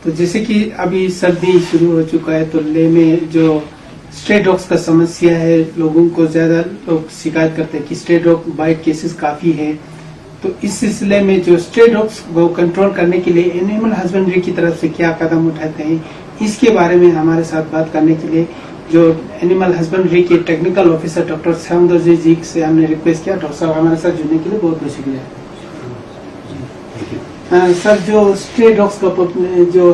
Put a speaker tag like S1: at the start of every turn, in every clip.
S1: तो जैसे कि अभी सर्दी शुरू हो चुका है तो लेह में जो स्ट्रे डॉग्स का समस्या है, लोगों को ज्यादा लोग शिकायत करते हैं कि स्ट्रे डॉग बाइट केसेस काफी है। तो इस सिलसिले में जो स्ट्रे डॉग्स को कंट्रोल करने के लिए एनिमल हस्बेंड्री की तरफ से क्या कदम उठाते हैं, इसके बारे में हमारे साथ बात करने के लिए जो एनिमल हस्बेंड्री के टेक्निकल ऑफिसर डॉक्टर श्यामदर्जी जी से हमने रिक्वेस्ट किया। डॉक्टर साहब हमारे साथ जुड़ने के लिए बहुत बहुत शुक्रिया। सर, जो स्ट्रे डॉग्स का जो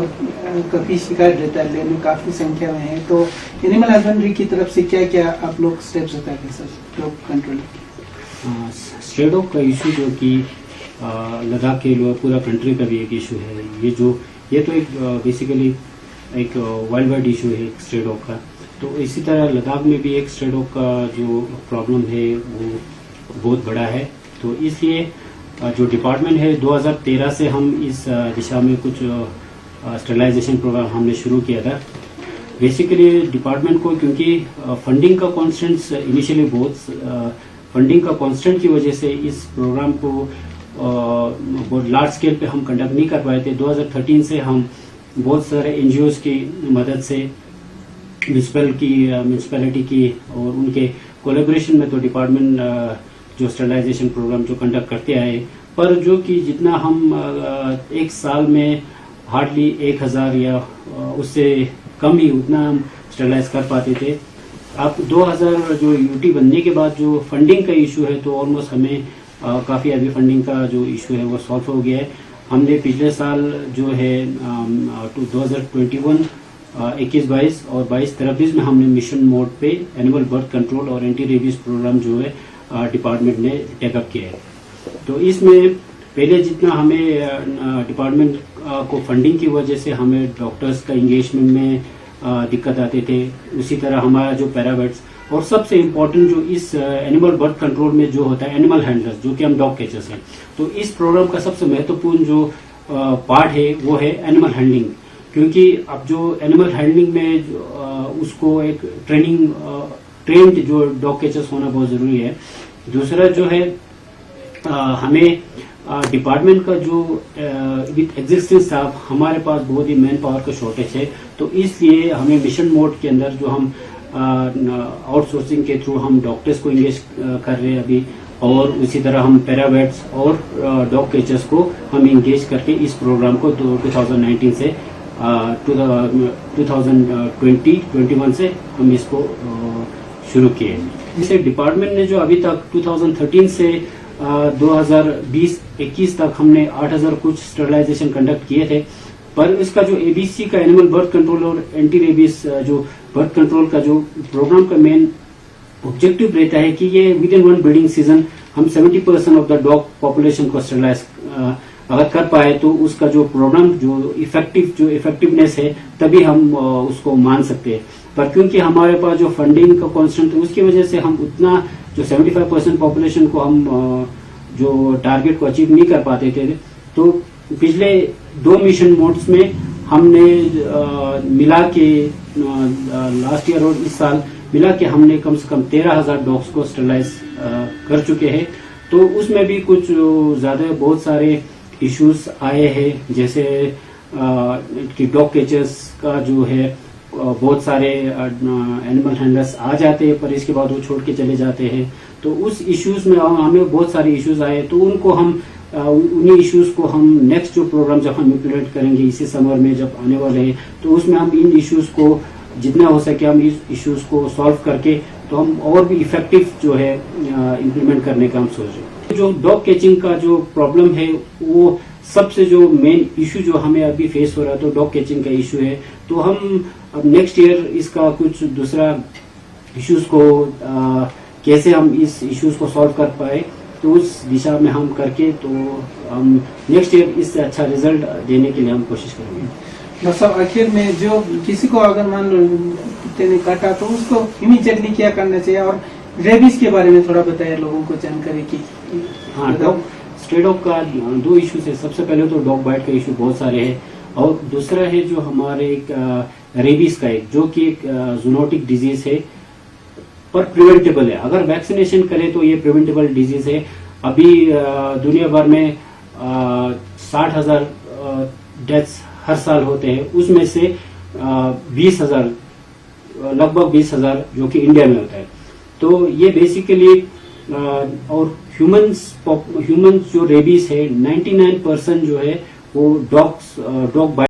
S1: काफी शिकायत रहता है लेह में काफी संख्या में है, तो एनिमल हस्बेंड्री की तरफ से क्या क्या आप लोग स्टेप्स होता है sir dog control?
S2: Stray dog का इशू जो कि लद्दाख के लिए पूरा कंट्री का भी एक इशू है। ये तो एक बेसिकली एक वर्ल्ड वाइड इशू है स्ट्रे डॉग का। तो इसी तरह लद्दाख में भी एक स्ट्रे डॉग का जो प्रॉब्लम है वो बहुत बड़ा है। तो इसलिए जो डिपार्टमेंट है 2013 से हम इस दिशा में कुछ स्टरलाइजेशन प्रोग्राम हमने शुरू किया था। बेसिकली डिपार्टमेंट को क्योंकि फंडिंग का कॉन्स्टेंट्स इनिशियली बहुत फंडिंग का कांस्टेंट की वजह से इस प्रोग्राम को बहुत लार्ज स्केल पे हम कंडक्ट नहीं कर पाए थे। 2013 से हम बहुत सारे एनजीओज की मदद से म्यूनिसिपैलिटी की और उनके कोलैबोरेशन में तो डिपार्टमेंट जो स्टरलाइजेशन प्रोग्राम जो कंडक्ट करते आए, पर जो कि जितना हम एक साल में हार्डली 1000 या उससे कम ही उतना हम स्टरलाइज कर पाते थे। अब 2000 जो यूटी बनने के बाद जो फंडिंग का इशू है तो ऑलमोस्ट हमें काफी अभी फंडिंग का जो इशू है वो सॉल्व हो गया है। हमने पिछले साल जो है 2021 21-22 और 22-23 में हमने मिशन मोड पे एनिमल बर्थ कंट्रोल और एंटी रेबीज प्रोग्राम जो है डिपार्टमेंट ने टेकअप किया है। तो इसमें पहले जितना हमें डिपार्टमेंट को फंडिंग की वजह से हमें डॉक्टर्स का इंगेजमेंट में दिक्कत आते थे, उसी तरह हमारा जो पैरावेट्स और सबसे इम्पोर्टेंट जो इस एनिमल बर्थ कंट्रोल में जो होता है एनिमल हैंडलर्स जो कि हम डॉग कैचर्स हैं। तो इस प्रोग्राम का सबसे महत्वपूर्ण जो पार्ट है वो है एनिमल हैंडलिंग, क्योंकि अब जो एनिमल हैंडलिंग में उसको एक ट्रेंड जो डॉग कैचर्स होना बहुत जरूरी है। दूसरा जो है हमें डिपार्टमेंट का जो विद एग्जिस्टिंग स्टाफ हमारे पास बहुत ही मैन पावर का शॉर्टेज है। तो इसलिए हमें मिशन मोड के अंदर जो हम आउटसोर्सिंग के थ्रू हम डॉक्टर्स को इंगेज कर रहे हैं अभी, और उसी तरह हम पैरावेट्स और डॉग कैचर्स को हम इंगेज करके इस प्रोग्राम को 2019 से 2020-21 से हम इसको शुरू किए। इसे डिपार्टमेंट ने जो अभी तक 2013 से 2020-21 तक हमने 8000 कुछ स्टरलाइजेशन कंडक्ट किए थे, पर इसका जो एबीसी का एनिमल बर्थ कंट्रोल और एंटी रेबीज जो बर्थ कंट्रोल का जो प्रोग्राम का मेन ऑब्जेक्टिव रहता है कि ये with in one breeding season हम 70% ऑफ द डॉग पॉपुलेशन को स्टरलाइज अगर कर पाए तो उसका जो प्रोग्राम जो इफेक्टिवनेस है तभी हम उसको मान सकते हैं। पर क्योंकि हमारे पास जो फंडिंग का कांस्टेंट है उसकी वजह से हम उतना जो 75% पॉपुलेशन को हम जो टारगेट को अचीव नहीं कर पाते थे। तो पिछले 2 मिशन मोड्स में हमने मिला के लास्ट ईयर और इस साल मिला के हमने कम से कम 13,000 डॉग्स को स्टरलाइज कर चुके हैं। तो उसमें भी कुछ ज्यादा बहुत सारे इश्यूज आए हैं, जैसे कि डॉग कैचर्स का जो है बहुत सारे एनिमल हैंडलर्स आ जाते हैं पर इसके बाद वो छोड़ के चले जाते हैं। तो उस इश्यूज में हमें बहुत सारे इश्यूज आए, तो उनको हम उन्हीं इश्यूज को हम नेक्स्ट जो प्रोग्राम जब हम इम्प्लीमेंट करेंगे इसी समर में जब आने वाले हैं तो उसमें हम इन इश्यूज को जितना हो सके हम इस इश्यूज को सॉल्व करके तो हम और भी इफेक्टिव जो है इम्प्लीमेंट करने का हम सोच रहे हैं। जो डॉग कैचिंग का जो प्रॉब्लम है वो सबसे जो मेन इशू जो हमें अभी फेस हो रहा है तो डॉग कैचिंग का इशू है। तो हम अब नेक्स्ट ईयर इसका कुछ दूसरा इश्यूज को कैसे हम इस इश्यूज को सॉल्व कर पाए तो उस दिशा में हम करके तो हम नेक्स्ट ईयर इससे अच्छा रिजल्ट देने के लिए हम कोशिश करेंगे।
S1: डॉक्टर साहब, आखिर में जो किसी को अगर मान लो कुत्ते ने काटा तो उसको इमीडिएटली क्या करना चाहिए, और रेबीज के बारे में थोड़ा बताया लोगों को जानकारी की।
S2: हाँ, स्ट्रे डॉग का 2 इश्यूज है। सबसे पहले तो डॉग बाइट का इशू बहुत सारे हैं, और दूसरा है जो हमारे एक रेबीज का एक जो कि एक जूनोटिक डिजीज है पर प्रिवेंटेबल है। अगर वैक्सीनेशन करें तो ये प्रिवेंटेबल डिजीज है। अभी दुनिया भर में 60,000 डेथ्स हर साल होते हैं, उसमें से 20,000 लगभग 20,000 जो कि इंडिया में होता है। तो ये बेसिकली और ह्यूमंस जो रेबीज है 99% जो है वो डॉग